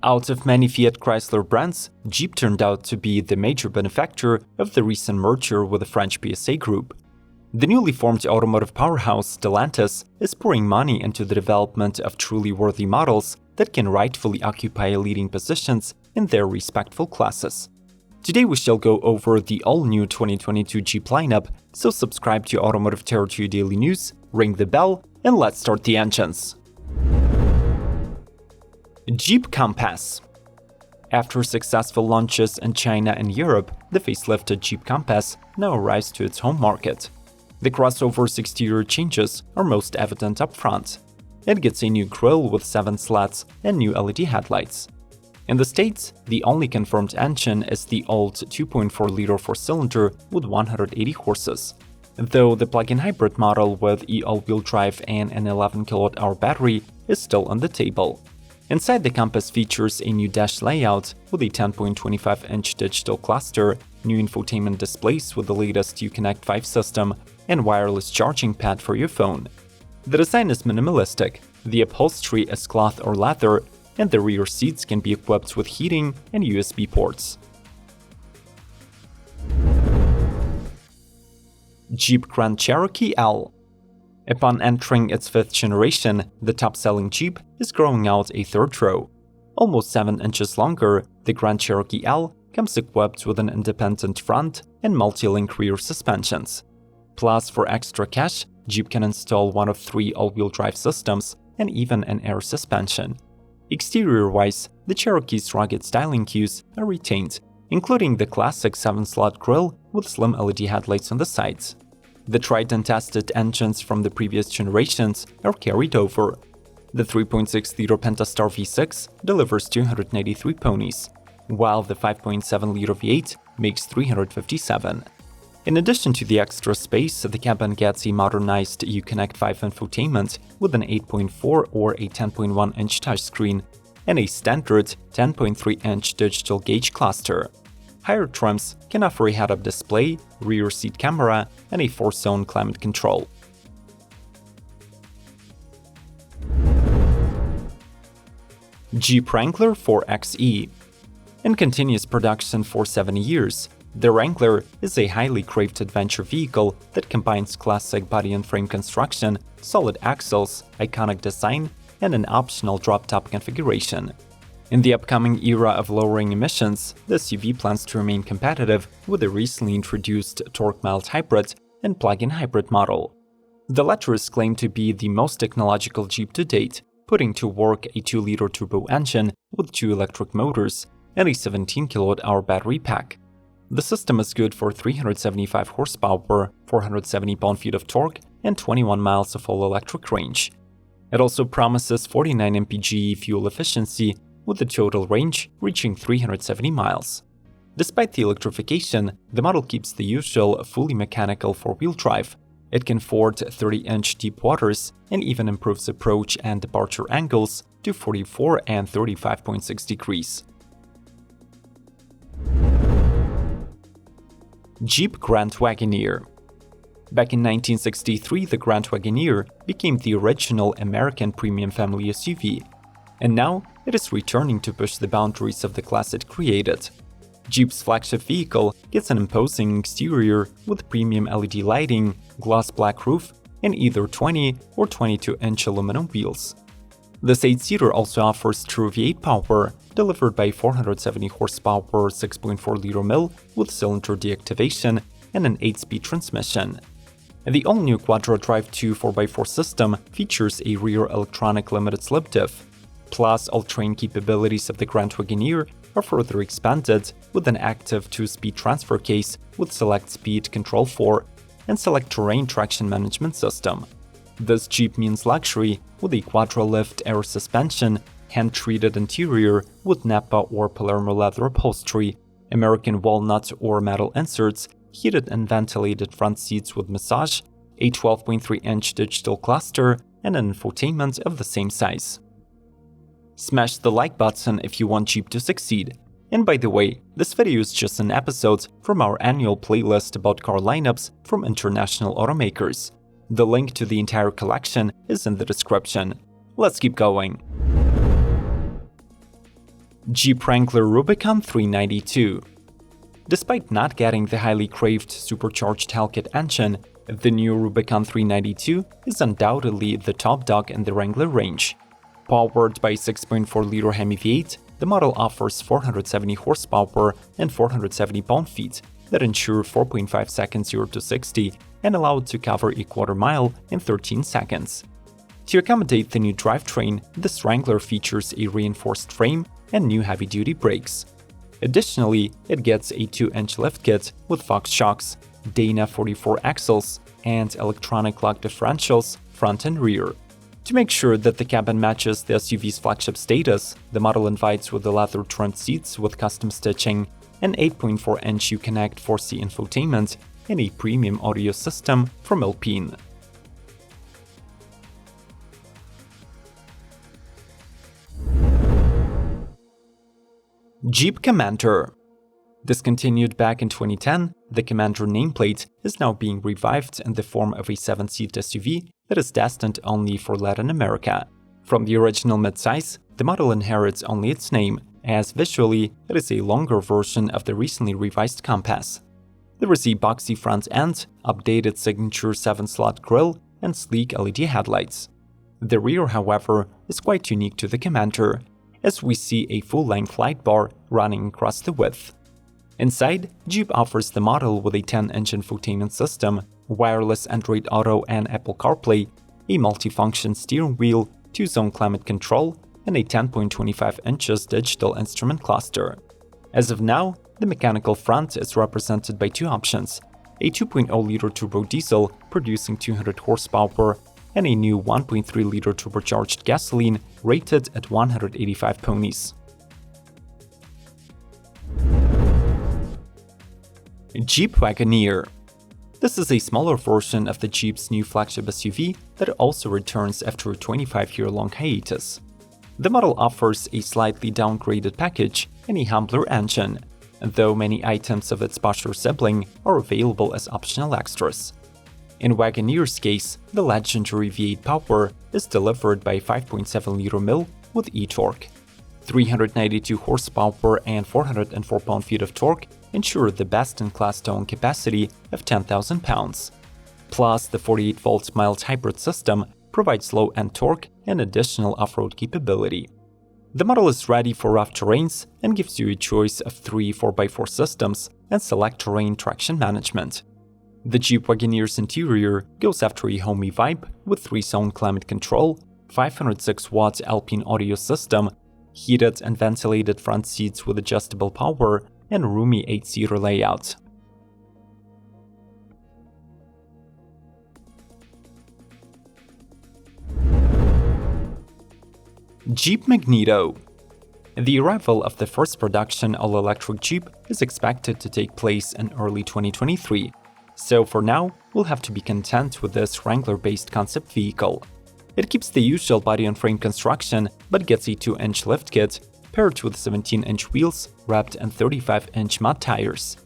Out of many Fiat Chrysler brands, Jeep turned out to be the major benefactor of the recent merger with the French PSA Group. The newly formed automotive powerhouse Stellantis is pouring money into the development of truly worthy models that can rightfully occupy leading positions in their respective classes. Today we shall go over the all-new 2022 Jeep lineup, so subscribe to Automotive Territory Daily News, ring the bell, and let's start the engines. Jeep Compass. After successful launches in China and Europe, the facelifted Jeep Compass now arrives to its home market. The crossover's exterior changes are most evident up front. It gets a new grille with 7 slats and new LED headlights. In the States, the only confirmed engine is the old 2.4-liter 4-cylinder with 180 horses, though the plug-in hybrid model with all-wheel drive and an 11 kWh battery is still on the table. Inside, the Compass features a new dash layout with a 10.25-inch digital cluster, new infotainment displays with the latest Uconnect 5 system, and wireless charging pad for your phone. The design is minimalistic, the upholstery is cloth or leather, and the rear seats can be equipped with heating and USB ports. Jeep Grand Cherokee L. Upon entering its 5th generation, the top-selling Jeep is growing out a third row. Almost 7 inches longer, the Grand Cherokee L comes equipped with an independent front and multi-link rear suspensions. Plus, for extra cash, Jeep can install one of 3 all-wheel drive systems and even an air suspension. Exterior-wise, the Cherokee's rugged styling cues are retained, including the classic 7-slot grille with slim LED headlights on the sides. The tried and tested engines from the previous generations are carried over. The 3.6-liter Pentastar V6 delivers 293 ponies, while the 5.7-liter V8 makes 357. In addition to the extra space, the cabin gets a modernized Uconnect 5 infotainment with an 8.4 or a 10.1-inch touchscreen and a standard 10.3-inch digital gauge cluster. Higher trims can offer a head-up display, rear seat camera, and a 4-zone climate control. Jeep Wrangler 4xe. In continuous production for 7 years, the Wrangler is a highly craved adventure vehicle that combines classic body and frame construction, solid axles, iconic design, and an optional drop-top configuration. In the upcoming era of lowering emissions, the SUV plans to remain competitive with the recently introduced torque-mild hybrid and plug-in hybrid model. The latter is claimed to be the most technological Jeep to date, putting to work a 2-liter turbo engine with 2 electric motors and a 17 kWh battery pack. The system is good for 375 horsepower, 470 pound-feet of torque, and 21 miles of all-electric range. It also promises 49 mpg fuel efficiency, with the total range reaching 370 miles. Despite the electrification, the model keeps the usual fully mechanical 4-wheel drive. It can ford 30-inch deep waters and even improves approach and departure angles to 44 and 35.6 degrees. Jeep Grand Wagoneer. Back in 1963, the Grand Wagoneer became the original American premium family SUV, and now it is returning to push the boundaries of the class it created. Jeep's flagship vehicle gets an imposing exterior with premium LED lighting, gloss black roof, and either 20 or 22-inch aluminum wheels. This 8-seater also offers true V8 power, delivered by 470 horsepower 6.4-liter mill with cylinder deactivation and an 8-speed transmission. The all-new quadra-drive 2 4x4 system features a rear electronic limited-slip diff. Plus, all-terrain capabilities of the Grand Wagoneer are further expanded with an active 2-speed transfer case with Select Speed Control 4 and Select Terrain Traction Management System. This Jeep means luxury with a quadra-lift air suspension, hand-treated interior with Nappa or Palermo leather upholstery, American walnut or metal inserts, heated and ventilated front seats with massage, a 12.3-inch digital cluster, and an infotainment of the same size. Smash the like button if you want Jeep to succeed. And by the way, this video is just an episode from our annual playlist about car lineups from international automakers. The link to the entire collection is in the description. Let's keep going. Jeep Wrangler Rubicon 392. Despite not getting the highly craved supercharged Hellcat engine, the new Rubicon 392 is undoubtedly the top dog in the Wrangler range. Powered by a 6.4-liter Hemi V8, the model offers 470 horsepower and 470 pound-feet that ensure 4.5 seconds 0 to 60 and allow it to cover a quarter mile in 13 seconds. To accommodate the new drivetrain, this Wrangler features a reinforced frame and new heavy-duty brakes. Additionally, it gets a 2-inch lift kit with Fox shocks, Dana 44 axles, and electronic lock differentials front and rear. To make sure that the cabin matches the SUV's flagship status, the model invites with the leather-trimmed seats with custom stitching, an 8.4-inch Uconnect 4C infotainment, and a premium audio system from Alpine. Jeep Commander. Discontinued back in 2010, the Commander nameplate is now being revived in the form of a 7-seat SUV that is destined only for Latin America. From the original midsize, the model inherits only its name, as visually it is a longer version of the recently revised Compass. There is a boxy front end, updated signature 7-slot grille, and sleek LED headlights. The rear, however, is quite unique to the Commander, as we see a full-length light bar running across the width. Inside, Jeep offers the model with a 10-inch infotainment system, wireless Android Auto and Apple CarPlay, a multifunction steering wheel, 2-zone climate control, and a 10.25 inches digital instrument cluster. As of now, the mechanical front is represented by two options: a 2.0-liter turbo diesel producing 200 horsepower and a new 1.3-liter turbocharged gasoline rated at 185 ponies. Jeep Wagoneer. This is a smaller version of the Jeep's new flagship SUV that also returns after a 25-year-long hiatus. The model offers a slightly downgraded package and a humbler engine, though many items of its posher sibling are available as optional extras. In Wagoneer's case, the legendary V8 power is delivered by a 5.7-liter mill with e-torque. 392 horsepower and 404 pound-feet of torque ensure the best-in-class towing capacity of 10,000 pounds. Plus, the 48-volt mild hybrid system provides low-end torque and additional off-road capability. The model is ready for rough terrains and gives you a choice of 3 4x4 systems and select terrain traction management. The Jeep Wagoneer's interior goes after a homey vibe with 3-zone climate control, 506-watt Alpine audio system, heated and ventilated front seats with adjustable power, and roomy 8-seater layout. Jeep Magneto. The arrival of the first production all-electric Jeep is expected to take place in early 2023. So for now, we'll have to be content with this Wrangler-based concept vehicle. It keeps the usual body-on-frame construction, but gets a 2-inch lift kit, paired with 17-inch wheels wrapped in 35-inch mud tires.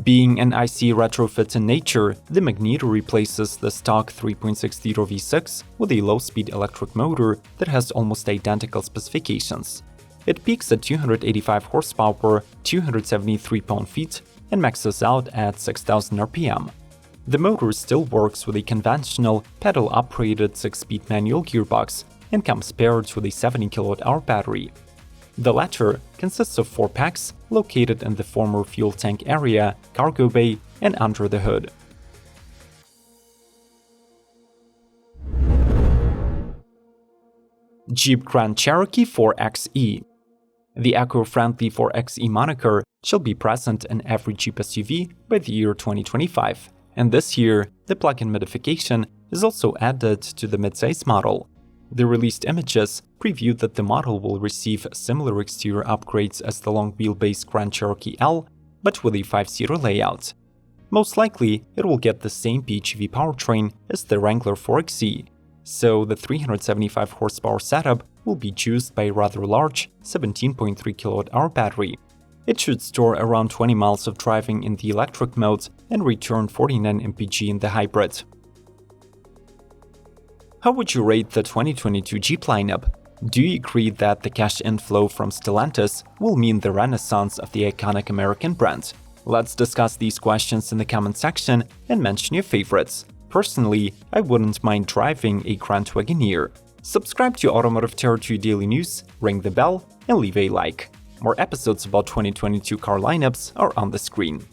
Being an IC retrofit in nature, the Magneto replaces the stock 3.6-liter V6 with a low-speed electric motor that has almost identical specifications. It peaks at 285 horsepower, 273 pound-feet, and maxes out at 6,000 RPM. The motor still works with a conventional, pedal-operated 6-speed manual gearbox and comes paired with a 70 kWh battery. The latter consists of 4 packs located in the former fuel tank area, cargo bay, and under the hood. Jeep Grand Cherokee 4xe. The eco-friendly 4xe moniker shall be present in every Jeep SUV by the year 2025, and this year, the plug-in modification is also added to the midsize model. The released images preview that the model will receive similar exterior upgrades as the long-wheelbase Grand Cherokee L, but with a 5-seater layout. Most likely, it will get the same PHEV powertrain as the Wrangler 4xe, so the 375 horsepower setup will be juiced by a rather large 17.3 kWh battery. It should store around 20 miles of driving in the electric mode and return 49 mpg in the hybrid. How would you rate the 2022 Jeep lineup? Do you agree that the cash inflow from Stellantis will mean the renaissance of the iconic American brand? Let's discuss these questions in the comment section and mention your favorites. Personally, I wouldn't mind driving a Grand WAGONEER. Subscribe to Automotive Territory Daily News, ring the bell, and leave a like. More episodes about 2022 car lineups are on the screen.